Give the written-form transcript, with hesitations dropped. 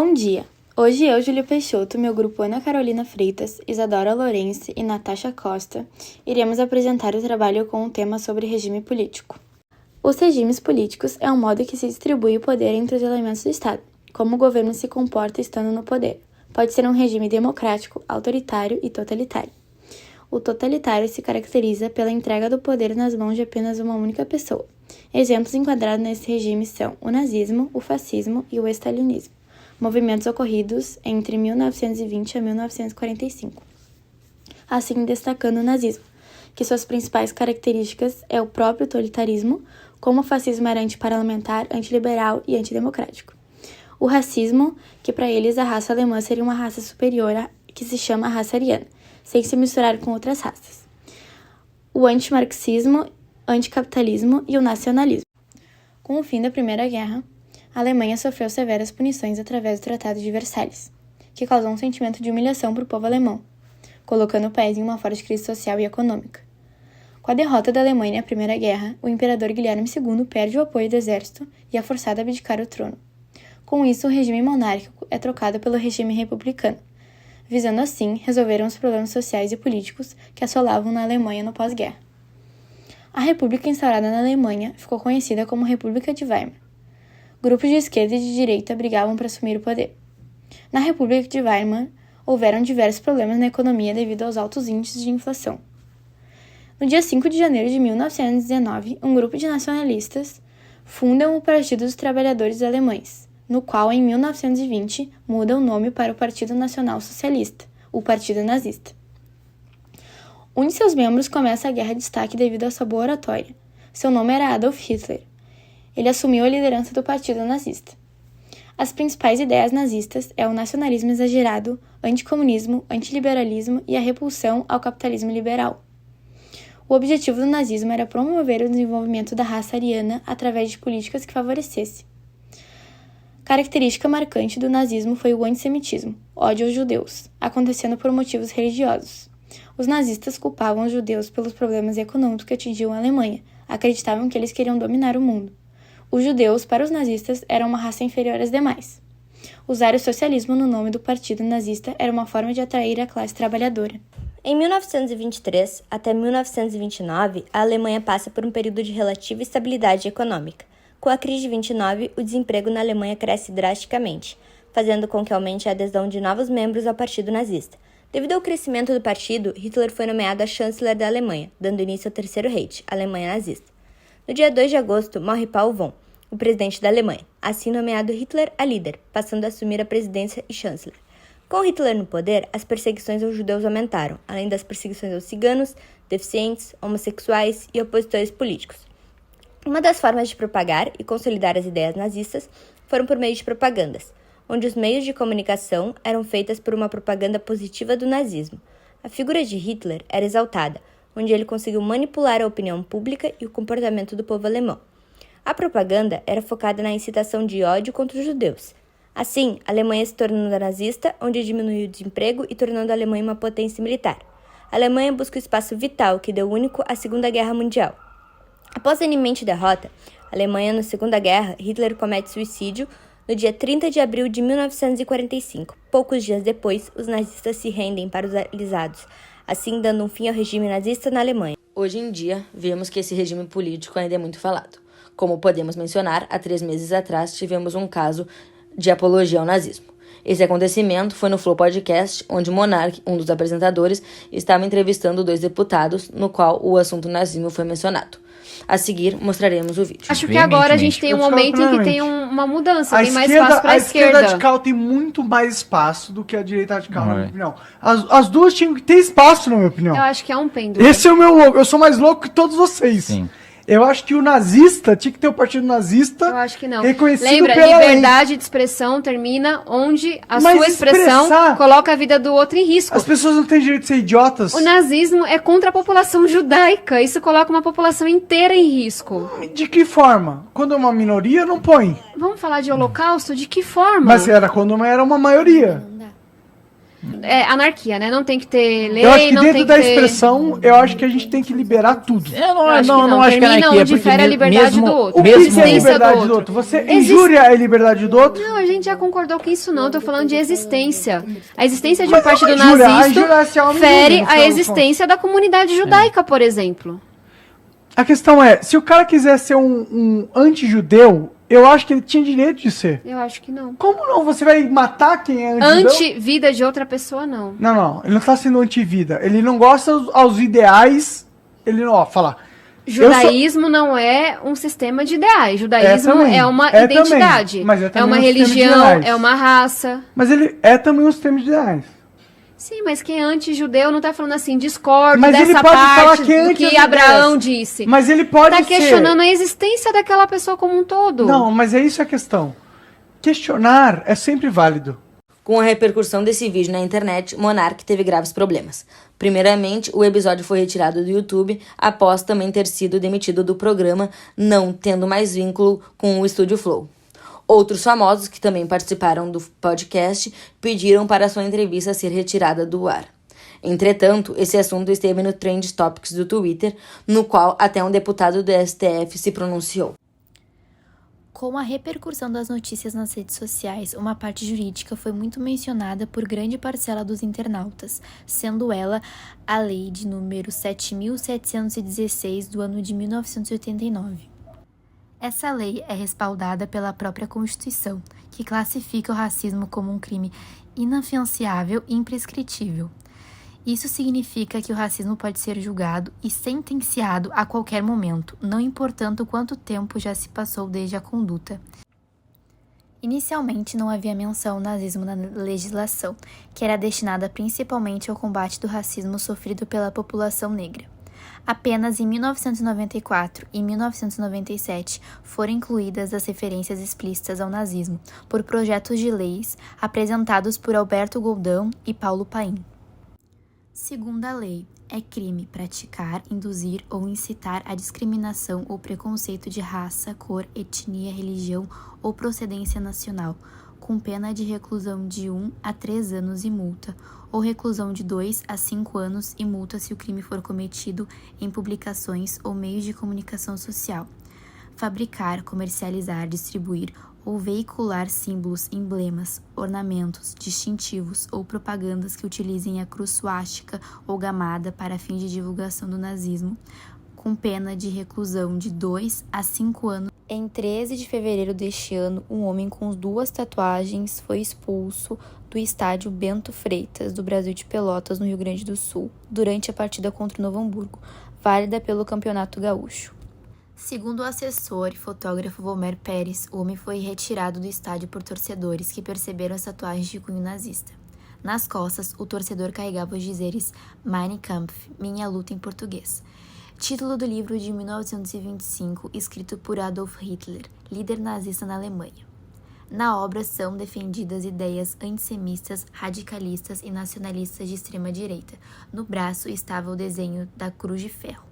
Bom dia! Hoje eu, Júlia Peixoto, meu grupo Ana Carolina Freitas, Isadora Lourenço e Natasha Costa, iremos apresentar o trabalho com um tema sobre regime político. Os regimes políticos é um modo que se distribui o poder entre os elementos do Estado, como o governo se comporta estando no poder. Pode ser um regime democrático, autoritário e totalitário. O totalitário se caracteriza pela entrega do poder nas mãos de apenas uma única pessoa. Exemplos enquadrados nesse regime são o nazismo, o fascismo e o stalinismo, movimentos ocorridos entre 1920 a 1945. Assim, destacando o nazismo, que suas principais características é o próprio totalitarismo, como o fascismo era antiparlamentar, antiliberal e antidemocrático. O racismo, que para eles a raça alemã seria uma raça superior que se chama raça ariana, sem se misturar com outras raças. O antimarxismo, anticapitalismo e o nacionalismo. Com o fim da Primeira Guerra, a Alemanha sofreu severas punições através do Tratado de Versalhes, que causou um sentimento de humilhação para o povo alemão, colocando o país em uma forte crise social e econômica. Com a derrota da Alemanha na Primeira Guerra, o imperador Guilherme II perde o apoio do exército e é forçado a abdicar o trono. Com isso, o regime monárquico é trocado pelo regime republicano, visando assim resolver os problemas sociais e políticos que assolavam na Alemanha no pós-guerra. A república instaurada na Alemanha ficou conhecida como República de Weimar. Grupos de esquerda e de direita brigavam para assumir o poder. Na República de Weimar, houveram diversos problemas na economia devido aos altos índices de inflação. No dia 5 de janeiro de 1919, um grupo de nacionalistas fundam o Partido dos Trabalhadores Alemães, no qual, em 1920, muda o nome para o Partido Nacional Socialista, o Partido Nazista. Um de seus membros começa a guerra de destaque devido à sua boa oratória. Seu nome era Adolf Hitler. Ele assumiu a liderança do Partido Nazista. As principais ideias nazistas é o nacionalismo exagerado, anticomunismo, antiliberalismo e a repulsão ao capitalismo liberal. O objetivo do nazismo era promover o desenvolvimento da raça ariana através de políticas que favorecessem. Característica marcante do nazismo foi o antissemitismo, ódio aos judeus, acontecendo por motivos religiosos. Os nazistas culpavam os judeus pelos problemas econômicos que atingiam a Alemanha, acreditavam que eles queriam dominar o mundo. Os judeus, para os nazistas, eram uma raça inferior às demais. Usar o socialismo no nome do partido nazista era uma forma de atrair a classe trabalhadora. Em 1923 até 1929, a Alemanha passa por um período de relativa estabilidade econômica. Com a crise de 29, o desemprego na Alemanha cresce drasticamente, fazendo com que aumente a adesão de novos membros ao partido nazista. Devido ao crescimento do partido, Hitler foi nomeado a chanceler da Alemanha, dando início ao Terceiro Reich, a Alemanha nazista. No dia 2 de agosto, morre Paul von, o presidente da Alemanha, assim nomeado Hitler a líder, passando a assumir a presidência e chanceler. Com Hitler no poder, as perseguições aos judeus aumentaram, além das perseguições aos ciganos, deficientes, homossexuais e opositores políticos. Uma das formas de propagar e consolidar as ideias nazistas foram por meio de propagandas, onde os meios de comunicação eram feitas por uma propaganda positiva do nazismo. A figura de Hitler era exaltada, onde ele conseguiu manipular a opinião pública e o comportamento do povo alemão. A propaganda era focada na incitação de ódio contra os judeus. Assim, a Alemanha se tornando nazista, onde diminuiu o desemprego e tornando a Alemanha uma potência militar. A Alemanha busca o espaço vital que deu único à Segunda Guerra Mundial. Após a iminente derrota, a Alemanha na Segunda Guerra, Hitler comete suicídio no dia 30 de abril de 1945. Poucos dias depois, os nazistas se rendem para os aliados, assim dando um fim ao regime nazista na Alemanha. Hoje em dia, vemos que esse regime político ainda é muito falado. Como podemos mencionar, há 3 meses atrás tivemos um caso de apologia ao nazismo. Esse acontecimento foi no Flow Podcast, onde o Monark, um dos apresentadores, estava entrevistando 2 deputados, no qual o assunto nazismo foi mencionado. A seguir, mostraremos o vídeo. Acho que agora a gente tem um momento em que tem uma mudança, tem mais espaço para a esquerda radical tem muito mais espaço do que a direita radical, na minha opinião. As duas tinham que ter espaço, na minha opinião. Eu acho que é um pêndulo. Esse é o meu louco, eu sou mais louco que todos vocês. Sim. Eu acho que o nazista tinha que ter o partido nazista. Eu acho que não. Reconhecido Lembra, pela liberdade de expressão termina onde a sua expressão coloca a vida do outro em risco. As pessoas não têm direito de ser idiotas. O nazismo é contra a população judaica. Isso coloca uma população inteira em risco. De que forma? Quando é uma minoria, não põe. Vamos falar de holocausto? De que forma? Mas era quando era uma maioria. É anarquia, né? Não tem que ter lei, Eu acho que não dentro tem que da ter... expressão, eu acho que a gente tem que liberar tudo. Eu não acho que não. não acho que é Termina anarquia, onde porque fere a liberdade do outro. O que mesmo é a existência liberdade do do outro. outro? Você injúria a liberdade do outro? Não, a gente já concordou com isso não, eu tô falando de existência. A existência de um Mas é partido uma injúria, a nazista injúria se auto-injúria, fere no a final das existência da comunidade judaica, por exemplo. A questão é, se o cara quiser ser um anti-judeu, eu acho que ele tinha direito de ser. Eu acho que não. Como não? Você vai matar quem é anti-judeu? Anti-vida de outra pessoa, não. Não. Ele não tá sendo anti-vida. Ele não gosta aos ideais. Ele não, fala. Judaísmo não é um sistema de ideais. Judaísmo também, é uma é identidade. também, mas é também uma um sistema de religião, ideais. é uma raça. Mas ele é também um sistema de ideais. Sim, mas quem é anti-judeu não tá falando assim, discordo Mas ele dessa pode falar parte que é do anti que as Abraão ideias. disse. Mas ele pode Tá ser. questionando a existência daquela pessoa como um todo. Não, mas é isso a questão. Questionar é sempre válido. Com a repercussão desse vídeo na internet, Monark teve graves problemas. Primeiramente, o episódio foi retirado do YouTube após também ter sido demitido do programa, não tendo mais vínculo com o Estúdio Flow. Outros famosos que também participaram do podcast pediram para sua entrevista ser retirada do ar. Entretanto, esse assunto esteve no Trend Topics do Twitter, no qual até um deputado do STF se pronunciou. Com a repercussão das notícias nas redes sociais, uma parte jurídica foi muito mencionada por grande parcela dos internautas, sendo ela a Lei de número 7.716 do ano de 1989. Essa lei é respaldada pela própria Constituição, que classifica o racismo como um crime inafiançável e imprescritível. Isso significa que o racismo pode ser julgado e sentenciado a qualquer momento, não importando quanto tempo já se passou desde a conduta. Inicialmente não havia menção ao nazismo na legislação, que era destinada principalmente ao combate do racismo sofrido pela população negra. Apenas em 1994 e 1997 foram incluídas as referências explícitas ao nazismo por projetos de leis apresentados por Alberto Goldão e Paulo Paim. Segundo a lei, é crime praticar, induzir ou incitar a discriminação ou preconceito de raça, cor, etnia, religião ou procedência nacional, com pena de reclusão de 1 a 3 anos e multa, ou reclusão de 2 a 5 anos e multa se o crime for cometido em publicações ou meios de comunicação social. Fabricar, comercializar, distribuir ou veicular símbolos, emblemas, ornamentos, distintivos ou propagandas que utilizem a cruz suástica ou gamada para fins de divulgação do nazismo, com pena de reclusão de 2 a 5 anos. Em 13 de fevereiro deste ano, um homem com 2 tatuagens foi expulso do estádio Bento Freitas, do Brasil de Pelotas, no Rio Grande do Sul, durante a partida contra o Novo Hamburgo, válida pelo Campeonato Gaúcho. Segundo o assessor e fotógrafo Volmer Pérez, o homem foi retirado do estádio por torcedores que perceberam as tatuagens de cunho nazista. Nas costas, o torcedor carregava os dizeres Mein Kampf, Minha Luta em português. Título do livro de 1925, escrito por Adolf Hitler, líder nazista na Alemanha. Na obra são defendidas ideias antissemitas, radicalistas e nacionalistas de extrema-direita. No braço estava o desenho da Cruz de Ferro.